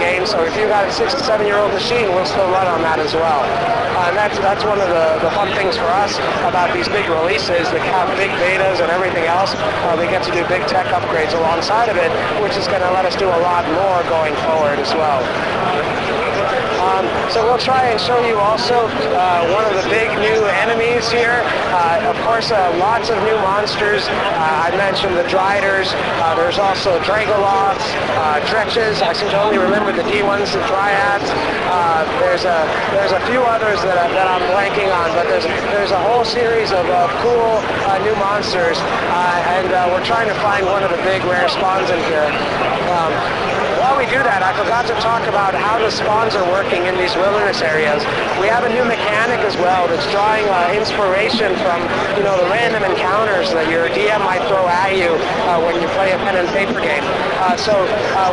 game, so if you got a 6 to 7-year-old machine, we'll still run on that as well. And that's one of the fun things for us about these big releases that have big betas and everything else. We get to do big tech upgrades alongside of it, which is going to let us do a lot more going forward as well. So we'll try and show you also one of the big new enemies here. Of course, lots of new monsters. I mentioned the Driders. There's also Dragoloths, Dretches. I seem to only remember the D ones, the Dryads. There's a few others that I'm blanking on, but there's a whole series of cool new monsters, and we're trying to find one of the big rare spawns in here. While we do that, I forgot to talk about how the spawns are working in these wilderness areas. We have a new mechanic as well that's drawing inspiration from, the random encounters that your DM might throw at you when you play a pen and paper game. So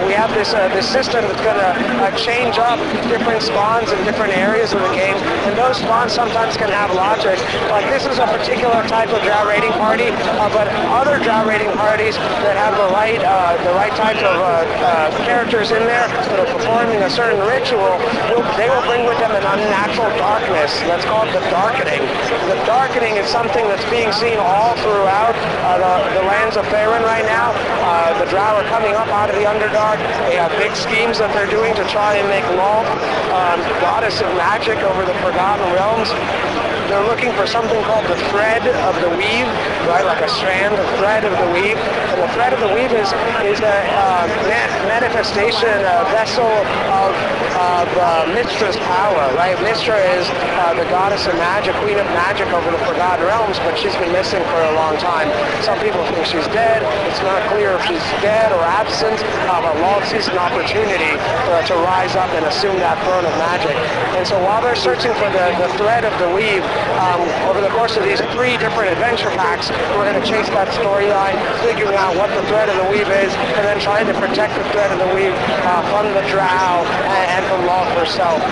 we have this system that's going to change up different spawns in different areas of the game, and those spawns sometimes can have logic. Like this is a particular type of drow raiding party, but other drow raiding parties that have the right type of characters in there that are performing a certain ritual, they will bring with them an unnatural darkness. That's called the darkening. The darkening is something that's being seen all throughout the lands of Faerun right now. The drow are coming up out of the Underdark. They have big schemes that they're doing to try and make Lolth goddess of magic over the Forgotten Realms. They're looking for something called the thread of the weave, right? Like a strand, a thread of the weave. And the thread of the weave is a manifestation, a vessel of Mistra's power, right? Mistra is the goddess of magic, queen of magic over the Forgotten Realms, but she's been missing for a long time. Some people think she's dead. It's not clear if she's dead or absent, but Lolth sees an opportunity to rise up and assume that throne of magic. And so while they're searching for the thread of the weave, over the course of these 3 different adventure packs, we're going to chase that storyline, figuring out what the thread of the weave is, and then trying to protect the thread of the weave from the drow and from Lolth herself,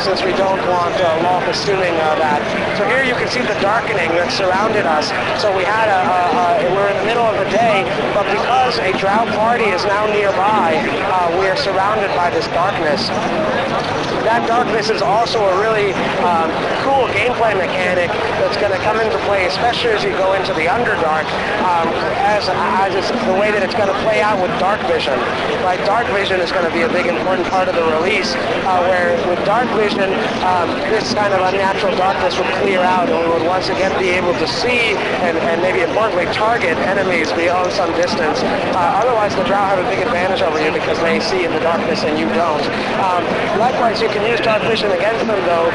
since we don't want Lolth assuming that. So here you can see the darkening that surrounded us. So we had we're in the middle of the day, but because a drow party is now nearby, we are surrounded by this darkness. That darkness is also a really cool gameplay mechanic that's going to come into play, especially as you go into the Underdark, as it's the way that it's going to play out with Dark Vision. Right? Dark Vision is going to be a big important part of the release, where with Dark Vision, this kind of unnatural darkness would clear out, and we would once again be able to see and maybe importantly target enemies beyond some distance. Otherwise, the drow have a big advantage over you because they see in the darkness and you don't. Likewise, you can use Dark Vision against them, though,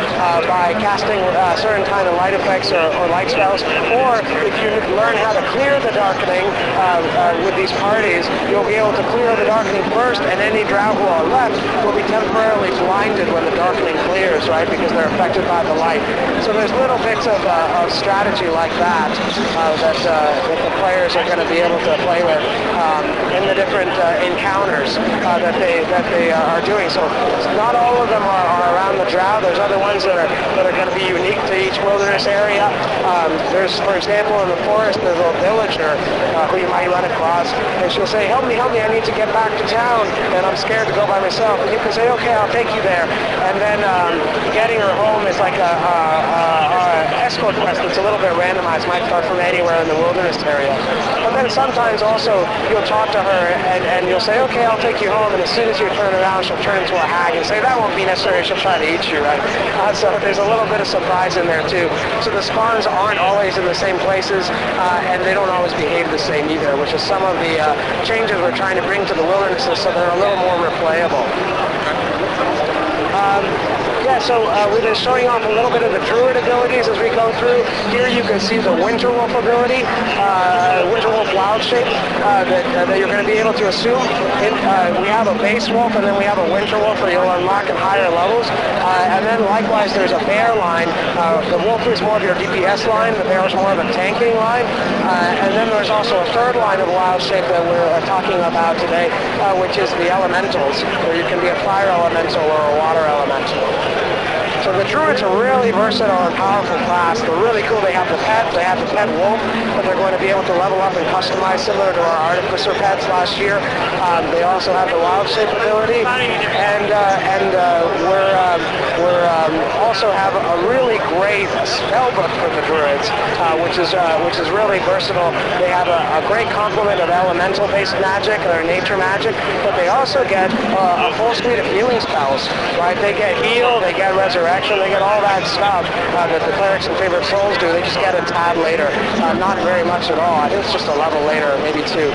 by casting certain kind of light effects or light spells, or if you learn how to clear the darkening with these parties, you'll be able to clear the darkening first, and any drow who are left will be temporarily blinded when the darkening clears, right, because they're affected by the light. So there's little bits of strategy like that that the players are going to be able to play with in the different encounters that they are doing. So not all of them are around the drow. There's other ones that are going to be unique to each wilderness area. There's, for example, in the forest, there's a villager who you might run across, and she'll say, help me, I need to get back to town, and I'm scared to go by myself. And you can say, okay, I'll take you there. And then getting her home is like a escort quest that's a little bit randomized, might start from anywhere in the wilderness area. But then sometimes also you'll talk to her and you'll say, okay, I'll take you home, and as soon as you turn around, she'll turn into a hag and say, that won't be necessary, she'll try to eat you, right? So there's a little bit of surprise in there too. So the spawns aren't always in the same places, and they don't always behave the same either, which is some of the changes we're trying to bring to the wildernesses so they're a little more replayable. So we've been showing off a little bit of the druid abilities as we go through. Here you can see the Winterwolf ability, Winterwolf wild shape that you're going to be able to assume. We have a base wolf and then we have a Winterwolf that you'll unlock at higher levels. And then likewise there's a bear line. The wolf is more of your DPS line, the bear is more of a tanking line. And then there's also a third line of wild shape that we're talking about today, which is the elementals, where you can be a fire elemental or a water elemental. So the Druid's a really versatile and powerful class. They're really cool. They have the pet wolf, that they're going to be able to level up and customize similar to our Artificer pets last year. They also have the wild shape ability, and we're also have a really great spellbook for the Druids, which is really versatile. They have a great complement of elemental-based magic or nature magic, but they also get a full suite of healing spells. Right? They get heal, they get resurrection, they get all that stuff that the clerics and favorite souls do. They just get a tad later, not very much at all. I think it's just a level later, maybe two.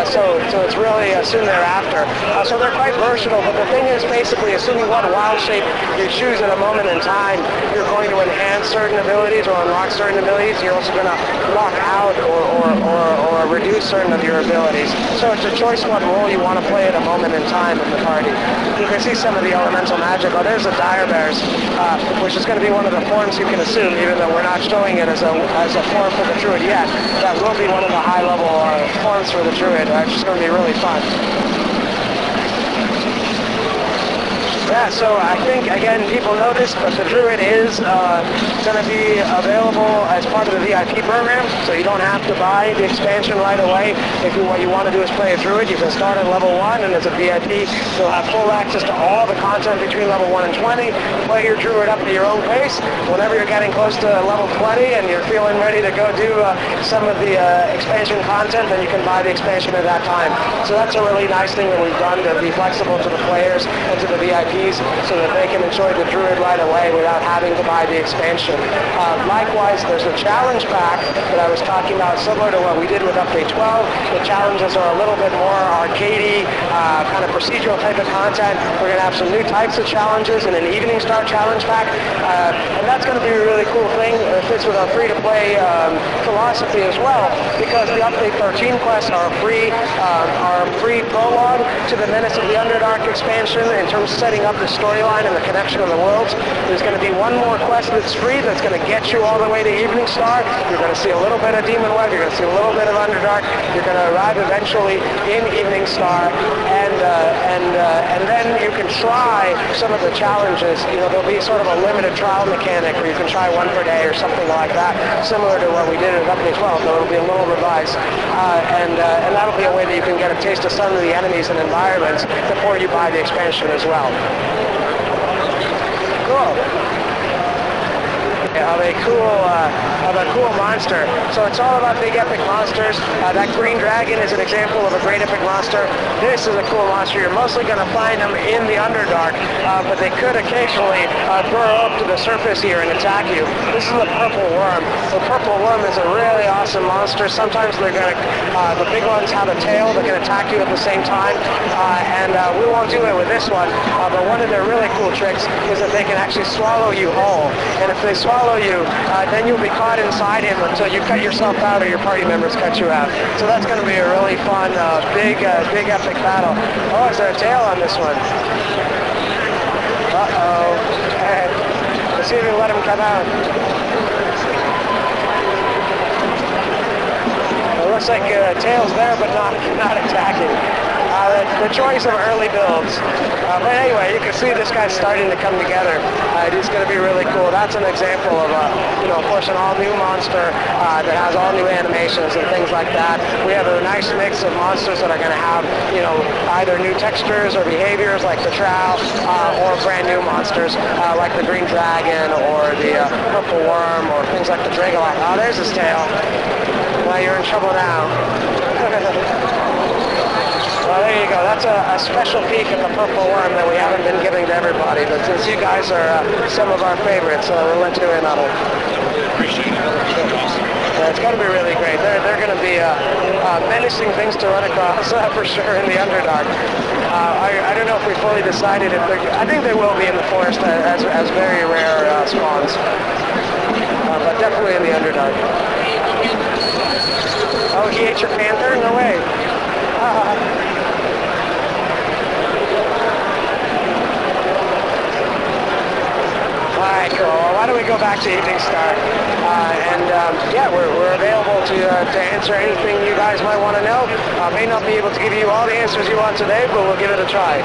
So it's really soon thereafter. So they're quite versatile, but the thing is basically assuming what wild shape you choose at a moment in time, you're going to enhance certain abilities or unlock certain abilities. You're also going to lock out or reduce certain of your abilities. So it's a choice what role you want to play at a moment in time in the party. You can see some of the elemental magic. Oh, there's the Dire Bears, which is going to be one of the forms you can assume, even though we're not showing it as a form for the Druid yet. That will be one of the high-level forms for the Druid. It's just going to be really fun. Yeah, so I think, again, people know this, but the Druid is going to be available as part of the VIP program, so you don't have to buy the expansion right away. What you want to do is play a Druid, you can start at level 1, and as a VIP, you'll have full access to all the content between level 1 and 20. Play your Druid up at your own pace. Whenever you're getting close to level 20 and you're feeling ready to go do some of the expansion content, then you can buy the expansion at that time. So that's a really nice thing that we've done to be flexible to the players and to the VIPs, so that they can enjoy the Druid right away without having to buy the expansion. Likewise, there's a challenge pack that I was talking about, similar to what we did with Update 12. The challenges are a little bit more arcadey, kind of procedural type of content. We're going to have some new types of challenges and an Evening Star challenge pack, and that's going to be a really cool thing. It fits with our free-to-play philosophy as well, because the Update 13 quests are free prologue to the Menace of the Underdark expansion in terms of setting up the storyline and the connection of the worlds. There's going to be one more quest that's free that's going to get you all the way to Evening Star. You're going to see a little bit of Demon Web, you're going to see a little bit of Underdark, you're going to arrive eventually in Evening Star, and then you can try some of the challenges. You know, there'll be sort of a limited trial mechanic where you can try one per day or something like that, similar to what we did in Update 12, though it'll be a little revised. And that'll be a way that you can get a taste of some of the enemies and environments before you buy the expansion as well. Cool. Of a cool monster. So it's all about big epic monsters. That green dragon is an example of a great epic monster. This is a cool monster. You're mostly going to find them in the Underdark, but they could occasionally burrow up to the surface here and attack you. This is the Purple Worm. The Purple Worm is a really awesome monster. Sometimes they're going to, the big ones have a tail that can attack you at the same time, and we won't do it with this one, but one of their really cool tricks is that they can actually swallow you whole. And if they swallow you, then you'll be caught inside him until you cut yourself out or your party members cut you out. So that's going to be a really fun, big epic battle. Oh, is there a tail on this one? Uh-oh. Let's see if we can let him come out. It looks like tail's there, but not attacking. The choice of early builds. But anyway, you can see this guy's starting to come together. He's going to be really cool. That's an example of, of course, an all-new monster that has all new animations and things like that. We have a nice mix of monsters that are going to have, either new textures or behaviors like the Trow, or brand new monsters like the Green Dragon or the Purple Worm or things like the Dragolite. Oh, there's his tail. Well, you're in trouble now. Well, there you go. That's a special peek at the Purple Worm that we haven't been giving to everybody, but since you guys are some of our favorites, we went to in on it. Appreciate it. It's going to be really great. They're going to be menacing things to run across for sure in the Underdark. I don't know if we fully decided if I think they will be in the forest as very rare spawns, but definitely in the Underdark. Oh, he ate your panther? No way. Alright, cool. Well, why don't we go back to Evening Star? We're available to answer anything you guys might want to know. May not be able to give you all the answers you want today, but we'll give it a try.